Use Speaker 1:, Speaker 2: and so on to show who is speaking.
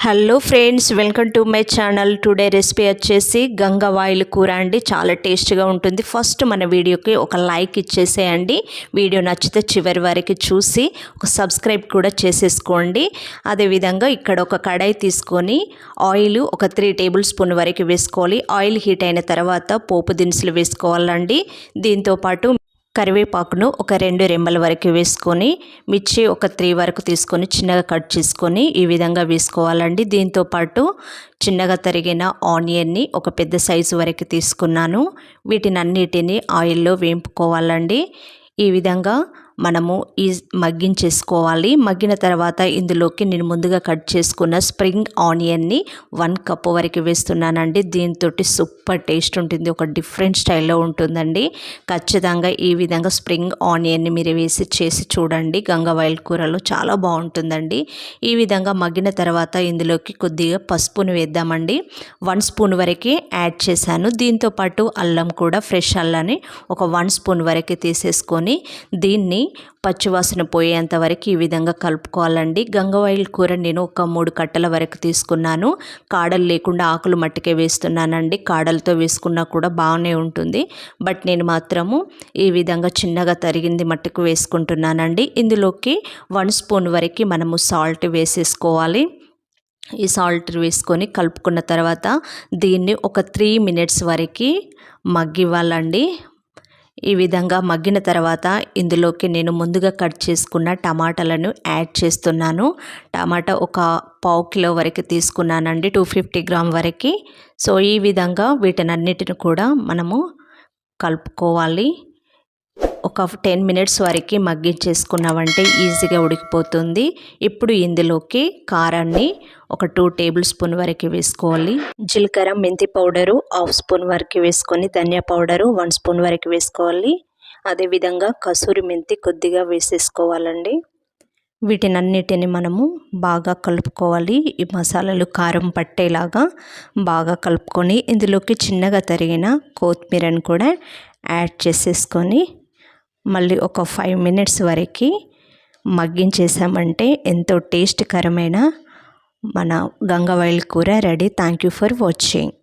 Speaker 1: Hello friends, welcome to my channel. Today recipe వచ్చేసి గంగవాయిల్ కూర అండి. చాలా టేస్ట్గా ఉంటుంది. ఫస్ట్ మన వీడియోకి ఒక లైక్ ఇచ్చేసేయండి. వీడియో నచ్చితే చివరి వరకు చూసి ఒక సబ్స్క్రైబ్ కూడా చేసేసుకోండి. అదేవిధంగా ఇక్కడ ఒక కడాయి తీసుకొని ఆయిల్ ఒక 3 టేబుల్ స్పూన్ వరకు వేసుకోవాలి. ఆయిల్ హీట్ అయిన తర్వాత పోపు దినుసులు వేసుకోవాలండి. దీంతోపాటు కరివేపాకును ఒక 2 రెమ్మల వరకు వేసుకొని, మిర్చి ఒక 3 వరకు తీసుకొని చిన్నగా కట్ చేసుకొని ఈ విధంగా వేసుకోవాలండి. దీంతోపాటు చిన్నగా తరిగిన ఆనియన్ని ఒక పెద్ద సైజు వరకు తీసుకున్నాను. వీటినన్నిటిని ఆయిల్లో వేపుకోవాలండి. ఈ విధంగా మనము మగ్గించేసుకోవాలి. మగ్గిన తర్వాత ఇందులోకి నేను ముందుగా కట్ చేసుకున్న స్ప్రింగ్ ఆనియన్ని 1 కప్ వరకు వేస్తున్నానండి. దీంతో సూపర్ టేస్ట్ ఉంటుంది. ఒక డిఫరెంట్ స్టైల్లో ఉంటుందండి. ఖచ్చితంగా ఈ విధంగా స్ప్రింగ్ ఆనియన్ని మీరు వేసి చేసి చూడండి. గంగవాయిల్ కూరలో చాలా బాగుంటుందండి. ఈ విధంగా మగ్గిన తర్వాత ఇందులోకి కొద్దిగా పసుపును వేద్దామండి. 1 స్పూన్ వరకే యాడ్ చేశాను. దీంతోపాటు అల్లం కూడా, ఫ్రెష్ అల్లాన్ని ఒక 1 స్పూన్ వరకు తీసేసుకొని దీన్ని పచ్చివాసన పోయేంత వరకు ఈ విధంగా కలుపుకోవాలండి. గంగవాయిల్ కూర నేను ఒక 3 కట్టల వరకు తీసుకున్నాను. కాడలు లేకుండా ఆకులు మట్టుకే వేస్తున్నానండి. కాడలతో వేసుకున్నా కూడా బాగానే ఉంటుంది. బట్ నేను మాత్రము ఈ విధంగా చిన్నగా తరిగింది మట్టుకు వేసుకుంటున్నానండి. ఇందులోకి 1 స్పూన్ వరకు మనము సాల్ట్ వేసేసుకోవాలి. ఈ సాల్ట్ వేసుకొని కలుపుకున్న తర్వాత దీన్ని ఒక 3 మినిట్స్ వరకు మగ్గివ్వాలండి. ఈ విధంగా మగ్గిన తర్వాత ఇందులోకి నేను ముందుగా కట్ చేసుకున్న టమాటాలను యాడ్ చేస్తున్నాను. టమాటా ఒక 1/2 కిలో వరకు తీసుకున్నానండి, 250 గ్రామ్ వరకు. సో ఈ విధంగా వీటినన్నిటిని కూడా మనము కలుపుకోవాలి. ఒక 10 మినిట్స్ వరకు మగ్గించేసుకున్నామంటే ఈజీగా ఉడికిపోతుంది. ఇప్పుడు ఇందులోకి కారాన్ని ఒక 2 టేబుల్ స్పూన్ వరకు వేసుకోవాలి. జీలకర్ర, మెంతి పౌడరు 1/2 స్పూన్ వరకు వేసుకొని, ధనియా పౌడరు 1 స్పూన్ వరకు వేసుకోవాలి. అదేవిధంగా కసూరి మెంతి కొద్దిగా వేసేసుకోవాలండి. వీటినన్నిటిని మనము బాగా కలుపుకోవాలి. ఈ మసాలాలు కారం పట్టేలాగా బాగా కలుపుకొని ఇందులోకి చిన్నగా తరిగిన కొత్తిమీరను కూడా యాడ్ చేసేసుకొని మళ్ళీ ఒక 5 మినిట్స్ వరకు మగ్గించేసామంటే ఎంతో టేస్ట్కరమైన మన గంగవాయిల్ కూర ready. Thank you for watching.